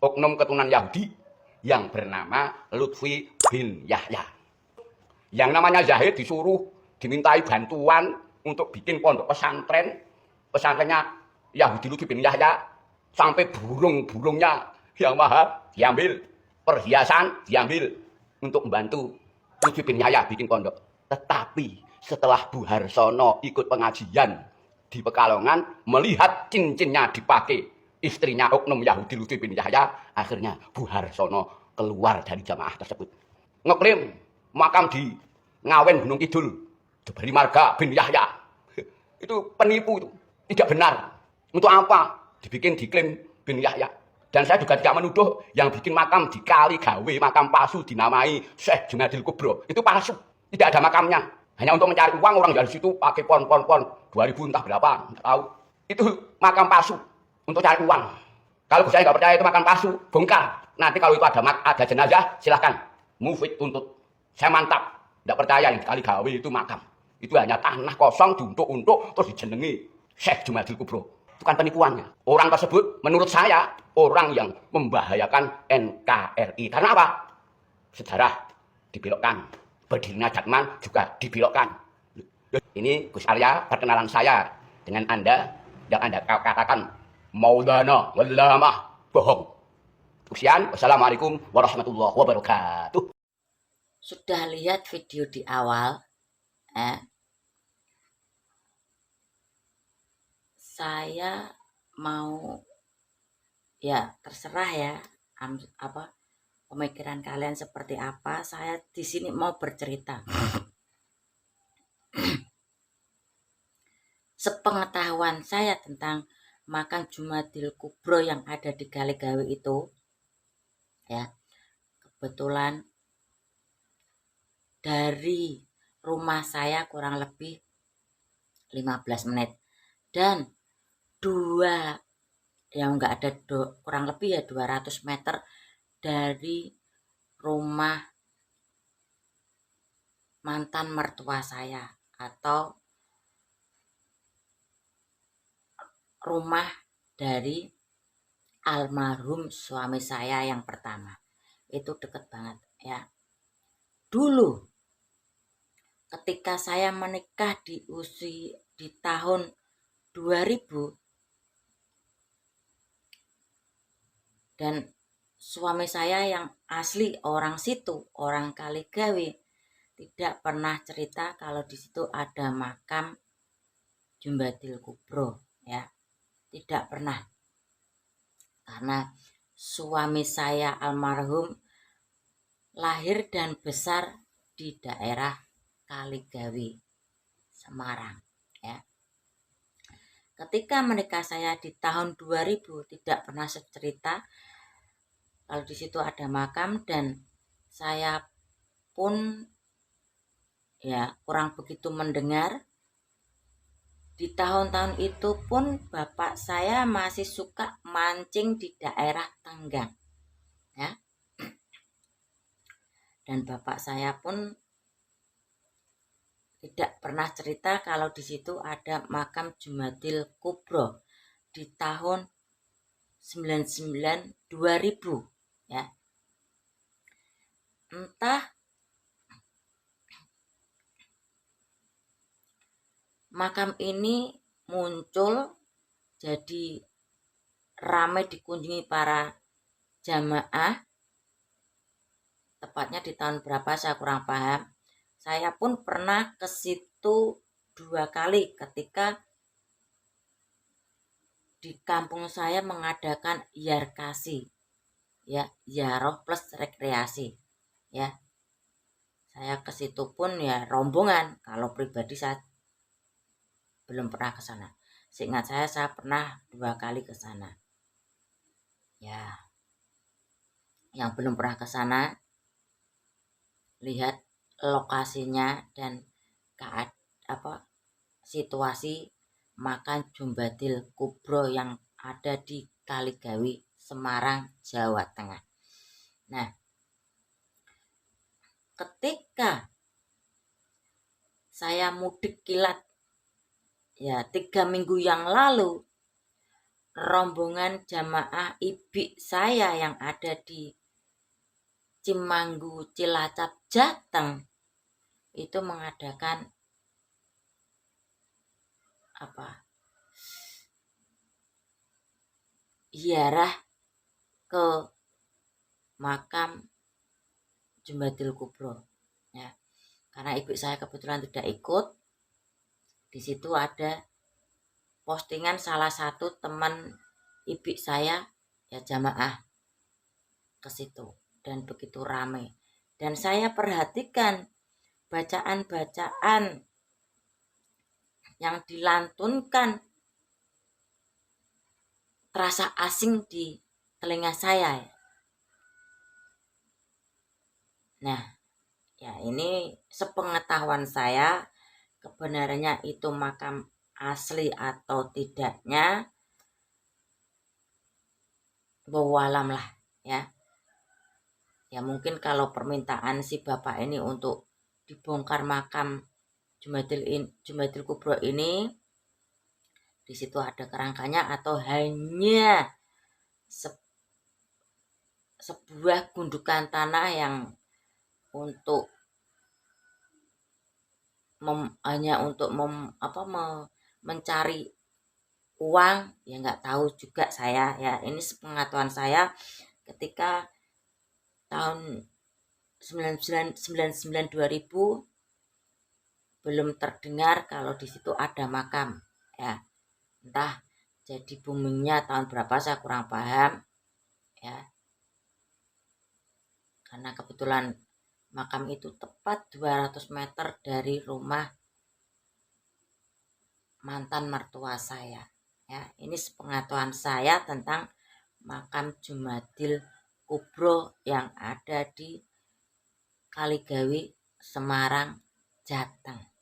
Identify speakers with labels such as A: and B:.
A: oknum keturunan Yahudi yang bernama Lutfi bin Yahya. Yang namanya Zahid disuruh dimintai bantuan untuk bikin pondok pesantren. Pesantrennya Yahudi Lutfi bin Yahya, sampai burung-burungnya yang mahal diambil, perhiasan diambil untuk membantu Lutfi bin Yahya bikin pondok. Tetapi setelah Bu Harsono ikut pengajian di Pekalongan, melihat cincinnya dipakai istrinya oknum Yahudi Lutfi bin Yahya, akhirnya Bu Harsono keluar dari jamaah tersebut. Ngeklaim makam di Ngawen Gunung Kidul diberi marga bin Yahya. Itu penipu, itu tidak benar. Untuk apa dibikin diklaim bin Yahya? Dan saya juga tidak menuduh yang bikin makam di Kali Gawe, makam palsu dinamai Syekh Jumadil Kubro. Itu palsu, tidak ada makamnya. Hanya untuk mencari uang, orang dari situ pakai pon 2000 entah berapa, tidak tahu. Itu makam palsu untuk cari uang. Kalau saya nggak percaya itu makam palsu, bongkar. Nanti kalau itu ada jenazah, silahkan move it, tuntut. Saya mantap, tidak percaya yang Kali Gawe itu makam. Itu hanya tanah kosong diuntuk-untuk terus dijenengi Syekh Jumadil Kubro. Itu kan penipuannya. Orang tersebut menurut saya orang yang membahayakan NKRI. Karena apa? Sejarah dibelokkan. Berdirinya Jatman juga dibelokkan. Ini Gus Arya, perkenalan saya dengan Anda yang Anda katakan Maulana Wallamah bohong. Sekian, wassalamualaikum warahmatullahi wabarakatuh.
B: Sudah lihat video di awal? Saya mau, ya terserah ya, pemikiran kalian seperti apa. Saya di sini mau bercerita. Sepengetahuan saya tentang makam Jumadil Kubro yang ada di Kali Gawe itu, ya, kebetulan dari rumah saya kurang lebih 15 menit dan kurang lebih ya 200 meter dari rumah mantan mertua saya atau rumah dari almarhum suami saya yang pertama. Itu deket banget ya. Dulu ketika saya menikah di tahun 2000 dan suami saya yang asli orang situ, orang Kali Gawe, tidak pernah cerita kalau di situ ada makam Jumadil Kubro ya. Tidak pernah. Karena suami saya almarhum lahir dan besar di daerah Kali Gawe, Semarang ya. Ketika menikah saya di tahun 2000 tidak pernah cerita kalau di situ ada makam, dan saya pun ya kurang begitu mendengar. Di tahun-tahun itu pun bapak saya masih suka mancing di daerah Tenggang ya. Dan bapak saya pun tidak pernah cerita kalau di situ ada makam Jumadil Kubro di tahun 99 2000 ya. Entah makam ini muncul jadi ramai dikunjungi para jamaah, tepatnya di tahun berapa saya kurang paham. Saya pun pernah ke situ 2 kali ketika di kampung saya mengadakan yarkasi ya, ziarah plus rekreasi ya. Saya ke situ pun ya rombongan, kalau pribadi saya belum pernah ke sana. Seingat saya pernah 2 kali ke sana ya. Yang belum pernah ke sana, lihat lokasinya dan situasi makam Jumadil Kubro yang ada di Kali Gawe, Semarang, Jawa Tengah. Nah, ketika saya mudik kilat ya 3 minggu yang lalu, rombongan jamaah ibik saya yang ada di Cimanggu, Cilacap, Jateng itu mengadakan ziarah ke makam Jumadil Kubro, ya. Karena ibu saya kebetulan tidak ikut, di situ ada postingan salah satu teman ibu saya ya jamaah ke situ dan begitu ramai. Dan saya perhatikan bacaan-bacaan yang dilantunkan terasa asing di telinga saya. Nah, ya ini sepengetahuan saya, kebenarannya itu makam asli atau tidaknya bawalam lah ya. Ya mungkin kalau permintaan si bapak ini untuk dibongkar makam Jumadil Kubro ini, di situ ada kerangkanya atau hanya sebuah gundukan tanah yang untuk mencari uang, ya nggak tahu juga saya ya. Ini sepengetahuan saya ketika tahun 99 2000 belum terdengar kalau di situ ada makam ya. Entah jadi boomingnya tahun berapa saya kurang paham ya. Karena kebetulan makam itu tepat 200 meter dari rumah mantan mertua saya ya. Ini sepengetahuan saya tentang makam Jumadil Kubro yang ada di Kaligawi, Semarang, Jateng.